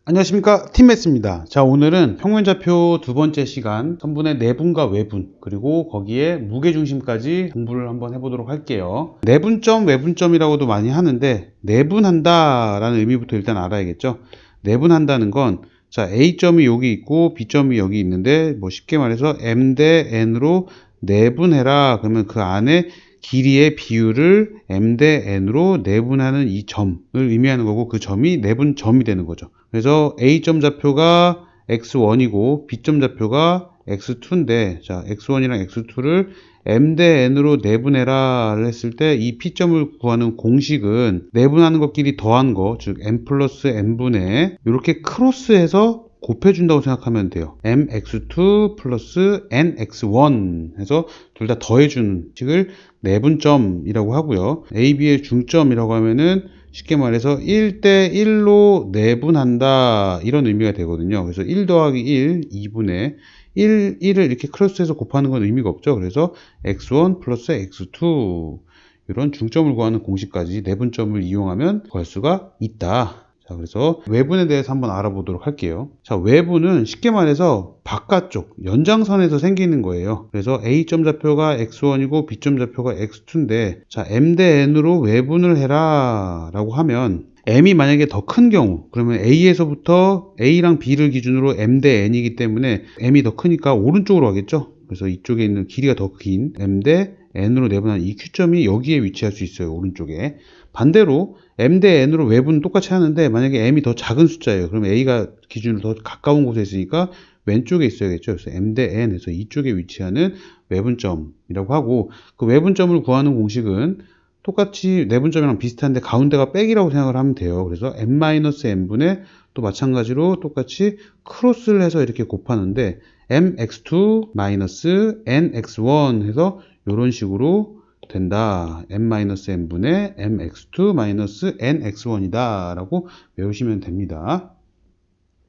안녕하십니까, 팀매스입니다. 자, 오늘은 평면좌표 두 번째 시간 선분의 내분과 외분, 그리고 거기에 무게중심까지 공부를 한번 해보도록 할게요. 내분점, 외분점이라고도 많이 하는데 내분한다 라는 의미부터 일단 알아야겠죠. 내분한다는 건 자, A점이 여기 있고 B점이 여기 있는데 뭐 쉽게 말해서 M 대 N으로 내분해라. 그러면 그 안에 길이의 비율을 M 대 N으로 내분하는 이 점을 의미하는 거고, 그 점이 내분점이 되는 거죠. 그래서 A점 좌표가 x1이고 B점 좌표가 x2인데, 자, x1이랑 x2를 M 대 N으로 내분해라를 했을 때 이 P점을 구하는 공식은 내분하는 것끼리 더한 거, 즉 M 플러스 N분의 이렇게 크로스해서 곱해준다고 생각하면 돼요. mx2 플러스 nx1 해서 둘 다 더해주는 식을 내분점이라고 하고요. A, B의 중점이라고 하면은 쉽게 말해서 1대 1로 내분한다 이런 의미가 되거든요. 그래서 1 더하기 1, 2분의 1을 이렇게 크로스해서 곱하는 건 의미가 없죠. 그래서 x1 플러스 x2 이런 중점을 구하는 공식까지 내분점을 이용하면 구할 수가 있다. 자, 그래서 외분에 대해서 한번 알아보도록 할게요. 자, 외분은 쉽게 말해서 바깥쪽 연장선에서 생기는 거예요. 그래서 A점 좌표가 x1이고 B점 좌표가 x2인데, 자, M 대 N으로 외분을 해라 라고 하면 M이 만약에 더 큰 경우, 그러면 A에서부터 A랑 B를 기준으로 M 대 N이기 때문에 M이 더 크니까 오른쪽으로 가겠죠. 그래서 이쪽에 있는 길이가 더 긴 M 대 N으로 내분한 이 Q점이 여기에 위치할 수 있어요. 오른쪽에. 반대로 M 대 N으로 외분은 똑같이 하는데, 만약에 M이 더 작은 숫자예요. 그러면 A가 기준으로 더 가까운 곳에 있으니까 왼쪽에 있어야겠죠. 그래서 M 대 N에서 이쪽에 위치하는 외분점이라고 하고, 그 외분점을 구하는 공식은 똑같이 내분점이랑 비슷한데 가운데가 백이라고 생각을 하면 돼요. 그래서 m-n분의 또 마찬가지로 똑같이 크로스를 해서 이렇게 곱하는데 mx2-nx1 해서 이런 식으로 된다. m-n분의 mx2-nx1이다 라고 외우시면 됩니다.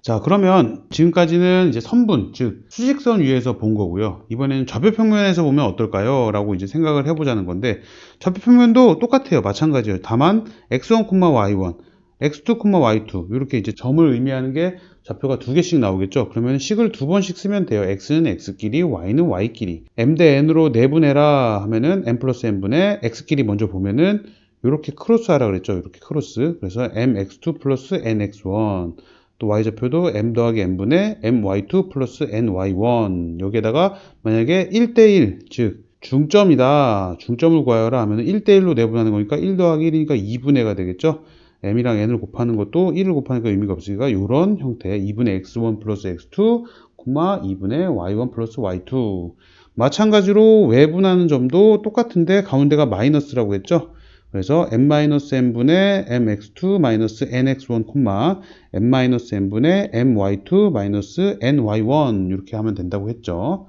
자, 그러면 지금까지는 이제 선분, 즉 수직선 위에서 본 거고요. 이번에는 좌표평면에서 보면 어떨까요? 라고 이제 생각을 해보자는 건데, 좌표평면도 똑같아요. 마찬가지예요. 다만 x1, y1, x2, y2 이렇게 이제 점을 의미하는 게 좌표가 두 개씩 나오겠죠. 그러면 식을 두 번씩 쓰면 돼요. x는 x끼리, y는 y끼리. m 대 n으로 내분해라 하면은 m 플러스 n분의 x끼리 먼저 보면은 이렇게 크로스 하라 그랬죠. 이렇게 크로스. 그래서 mx2 플러스 nx1. 또 y좌표도 m 더하기 n분의 my2 플러스 ny1. 여기에다가 만약에 1대1, 즉 중점이다. 중점을 구하여라 하면 1대1로 내분하는 거니까 1 더하기 1이니까 2분의가 되겠죠. m이랑 n을 곱하는 것도 1을 곱하니까 의미가 없으니까 이런 형태 2분의 x1 플러스 x2, 2분의 y1 플러스 y2. 마찬가지로 외분하는 점도 똑같은데 가운데가 마이너스라고 했죠. 그래서 m-n분의 mx2-nx1, m-n분의 my2-ny1 이렇게 하면 된다고 했죠.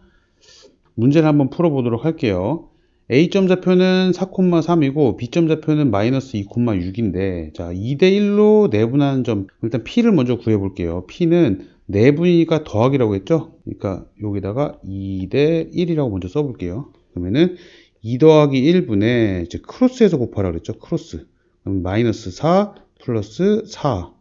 문제를 한번 풀어보도록 할게요. A점 좌표는 4,3이고 B점 좌표는 마이너스 2,6인데, 자, 2대1로 내분하는 점, 일단 P를 먼저 구해볼게요. P는 내분이니까 더하기라고 했죠? 그러니까 여기다가 2대1이라고 먼저 써볼게요. 그러면은 2 더하기 1분의 이제 크로스해서 곱하라 그랬죠. 크로스. 그럼 마이너스 4 플러스 4,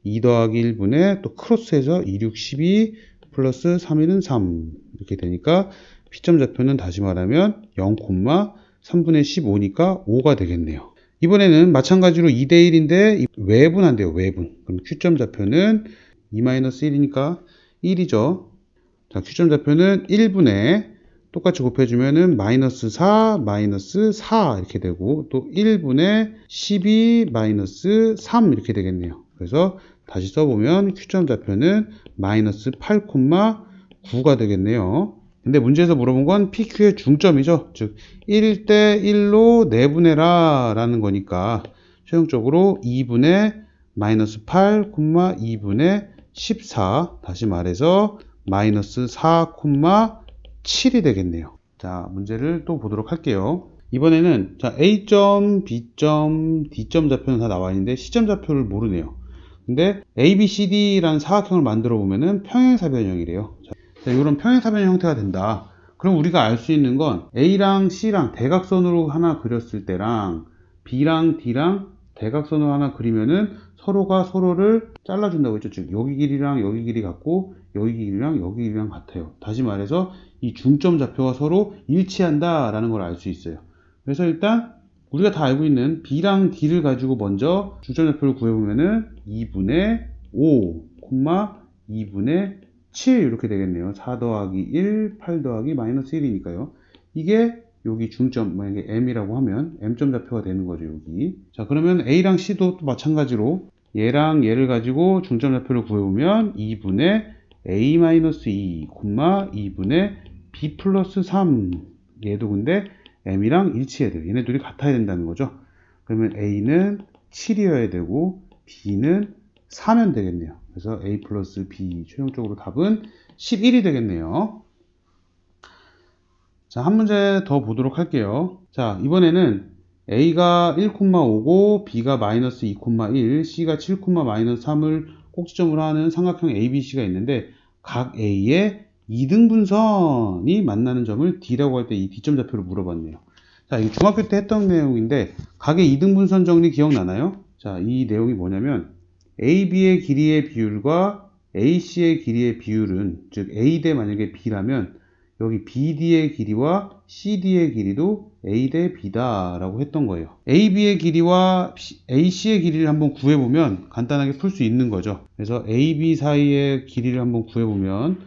2 더하기 1분의 또 크로스해서 2, 6, 12 플러스 3, 1은 3 이렇게 되니까 P점 좌표는 다시 말하면 0, 3분의 15니까 5가 되겠네요. 이번에는 마찬가지로 2대1인데 외분한대요. 외분. 그럼 Q점 좌표는 2-1이니까 1이죠. 자, Q점 좌표는 1분의 똑같이 곱해주면은 마이너스 4, 마이너스 4 이렇게 되고, 또 1분의 12 마이너스 3 이렇게 되겠네요. 그래서 다시 써보면 Q점 좌표는 마이너스 8,9가 되겠네요. 근데 문제에서 물어본 건 PQ의 중점이죠. 즉 1대 1로 내분해라 라는 거니까 최종적으로 2분의 마이너스 8, 2분의 14, 다시 말해서 마이너스 4, 7이 되겠네요. 자, 문제를 또 보도록 할게요. 이번에는 자, A점, B점, D점 좌표는 다 나와 있는데 C점 좌표를 모르네요. 근데 ABCD라는 사각형을 만들어 보면은 평행사변형이래요. 자, 이런 평행사변형 형태가 된다. 그럼 우리가 알 수 있는 건 A랑 C랑 대각선으로 하나 그렸을 때랑 B랑 D랑 대각선을 하나 그리면은 서로가 서로를 잘라준다고 했죠. 즉 여기 길이랑 여기 길이 같고 여기 길이랑 여기 길이랑 같아요. 다시 말해서 이 중점 좌표가 서로 일치한다 라는 걸 알 수 있어요. 그래서 일단 우리가 다 알고 있는 B랑 D를 가지고 먼저 중점 좌표를 구해보면은 2분의 5, 2분의 7 이렇게 되겠네요. 4 더하기 1, 8 더하기 마이너스 1이니까요. 이게 여기 중점, 만약에 M이라고 하면 M점 좌표가 되는 거죠, 여기. 자, 그러면 A랑 C도 또 마찬가지로 얘랑 얘를 가지고 중점 좌표를 구해보면 2분의 A-2, 2분의 B 플러스 3. 얘도 근데 M이랑 일치해야 돼요. 얘네 둘이 같아야 된다는 거죠. 그러면 A는 7이어야 되고 B는 4면 되겠네요. 그래서 A 플러스 B 최종적으로 답은 11이 되겠네요. 자, 한 문제 더 보도록 할게요. 자, 이번에는 A가 1,5고 B가 마이너스 2,1, C가 7, 마이너스 3을 꼭지점으로 하는 삼각형 ABC가 있는데 각 A의 이등분선이 만나는 점을 D라고 할 때 이 D점 좌표를 물어봤네요. 자, 이 중학교 때 했던 내용인데 각의 이등분선 정리 기억나나요? 자, 이 내용이 뭐냐면 AB의 길이의 비율과 AC의 길이의 비율은, 즉 A 대 만약에 B라면 여기 BD의 길이와 CD의 길이도 A 대 B다 라고 했던 거예요. AB의 길이와 AC의 길이를 한번 구해보면 간단하게 풀 수 있는 거죠. 그래서 AB 사이의 길이를 한번 구해보면,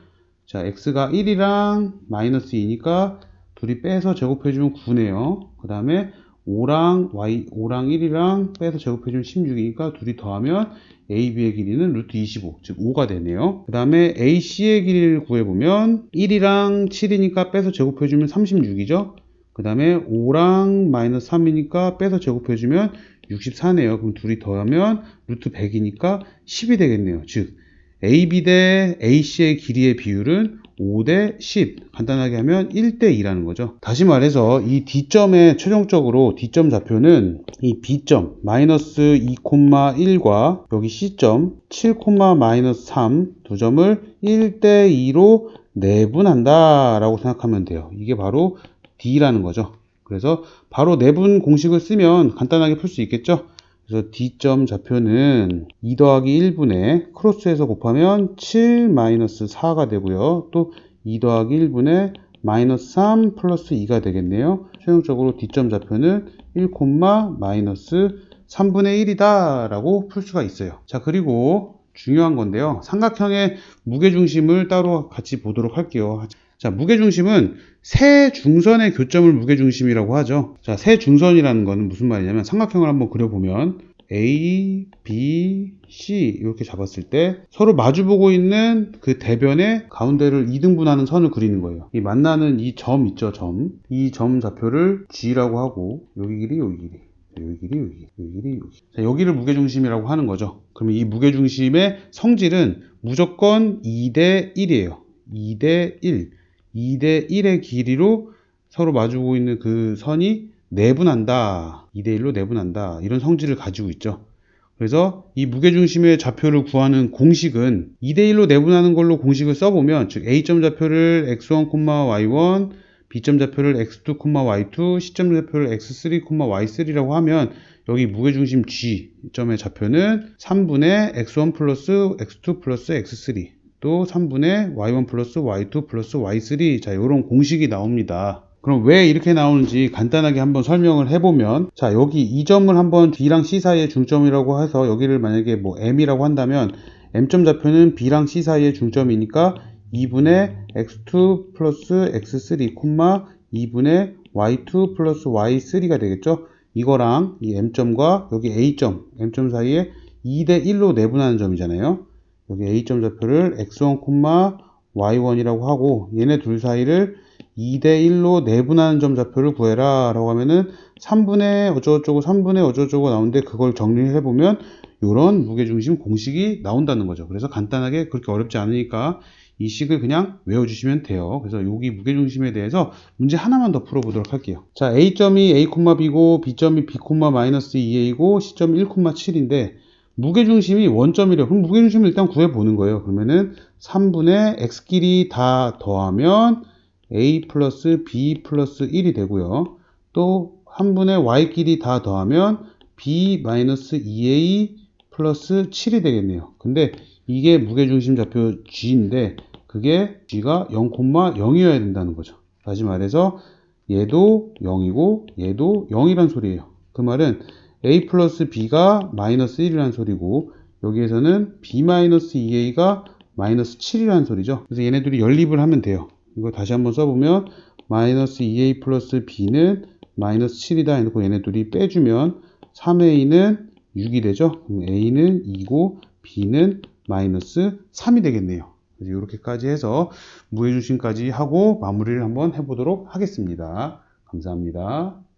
자, X가 1이랑 마이너스 2니까 둘이 빼서 제곱해주면 9네요. 그 다음에 5랑 1이랑 빼서 제곱해주면 16이니까 둘이 더하면 AB의 길이는 루트 25, 즉 5가 되네요. 그 다음에 AC의 길이를 구해보면 1이랑 7이니까 빼서 제곱해주면 36이죠. 그 다음에 5랑 마이너스 3이니까 빼서 제곱해주면 64네요. 그럼 둘이 더하면 루트 100이니까 10이 되겠네요. 즉 AB 대 AC의 길이의 비율은 5 대 10, 간단하게 하면 1 대 2라는 거죠. 다시 말해서 이 D점의 최종적으로 D점 좌표는 이 B점 마이너스 2,1과 여기 C점 7, 마이너스 3 두 점을 1 대 2로 내분한다 라고 생각하면 돼요. 이게 바로 D라는 거죠. 그래서 바로 내분 공식을 쓰면 간단하게 풀 수 있겠죠. 그래서 D점 좌표는 2 더하기 1분의 크로스해서 곱하면 7 마이너스 4가 되고요. 또 2 더하기 1분의 마이너스 3 플러스 2가 되겠네요. 최종적으로 D점 좌표는 1, 마이너스 3분의 1이다 라고 풀 수가 있어요. 자, 그리고 중요한 건데요. 삼각형의 무게중심을 따로 같이 보도록 할게요. 자, 무게중심은 세 중선의 교점을 무게중심이라고 하죠. 자, 세 중선이라는 거는 무슨 말이냐면 삼각형을 한번 그려보면 A, B, C 이렇게 잡았을 때 서로 마주보고 있는 그 대변의 가운데를 이등분하는 선을 그리는 거예요. 이 만나는 이 점 있죠, 점. 이 점 좌표를 G라고 하고 여기 길이, 여기 길이. 여기 길이, 여기 길이, 여기 길이, 여기. 자, 여기를 무게중심이라고 하는 거죠. 그러면 이 무게중심의 성질은 무조건 2 대 1이에요. 2 대 1. 2 대 1의 길이로 서로 마주보고 있는 그 선이 내분한다. 2 대 1로 내분한다. 이런 성질을 가지고 있죠. 그래서 이 무게중심의 좌표를 구하는 공식은 2 대 1로 내분하는 걸로 공식을 써보면, 즉 A점 좌표를 x1, y1, B점 좌표를 x2, y2, C점 좌표를 x3, y3라고 하면 여기 무게중심 G점의 좌표는 3분의 x1 플러스 x2 플러스 x3 또 3분의 y1 플러스 y2 플러스 y3, 자, 이런 공식이 나옵니다. 그럼 왜 이렇게 나오는지 간단하게 한번 설명을 해보면, 자, 여기 이 점을 한번 B랑 C 사이의 중점이라고 해서 여기를 만약에 뭐 M이라고 한다면 M점 좌표는 B랑 C 사이의 중점이니까 2분의 x2 플러스 x3, 2분의 y2 플러스 y3가 되겠죠. 이거랑 이 M점과 여기 A점, M점 사이에 2 대 1로 내분하는 점이잖아요. 여기 A점 좌표를 x1, y1이라고 하고 얘네 둘 사이를 2 대 1로 내분하는 점 좌표를 구해라 라고 하면은 3분의 어쩌고저쩌고 3분의 어쩌고저쩌고 나오는데 그걸 정리를 해보면 이런 무게중심 공식이 나온다는 거죠. 그래서 간단하게 그렇게 어렵지 않으니까 이 식을 그냥 외워주시면 돼요. 그래서 여기 무게중심에 대해서 문제 하나만 더 풀어보도록 할게요. 자, A점이 A, B고 B점이 B, 마이너스 2A고 C점이 1, 7인데 무게중심이 원점이래요. 그럼 무게중심을 일단 구해보는 거예요. 그러면은 3분의 X끼리 다 더하면 A 플러스 B 플러스 1이 되고요. 또 3분의 Y끼리 다 더하면 B-2A 플러스 7이 되겠네요. 근데 이게 무게중심 좌표 G인데 그게 G가 0,0이어야 된다는 거죠. 다시 말해서 얘도 0이고 얘도 0이란 소리예요. 그 말은 A 플러스 B가 마이너스 1이란 소리고 여기에서는 B-2A가 마이너스 7이란 소리죠. 그래서 얘네들이 연립을 하면 돼요. 이거 다시 한번 써보면 마이너스 2A 플러스 B는 마이너스 7이다 해놓고 얘네 둘이 빼주면 3A는 6이 되죠. 그럼 A는 2고 B는 마이너스 3이 되겠네요. 그래서 이렇게까지 해서 무게중심까지 하고 마무리를 한번 해보도록 하겠습니다. 감사합니다.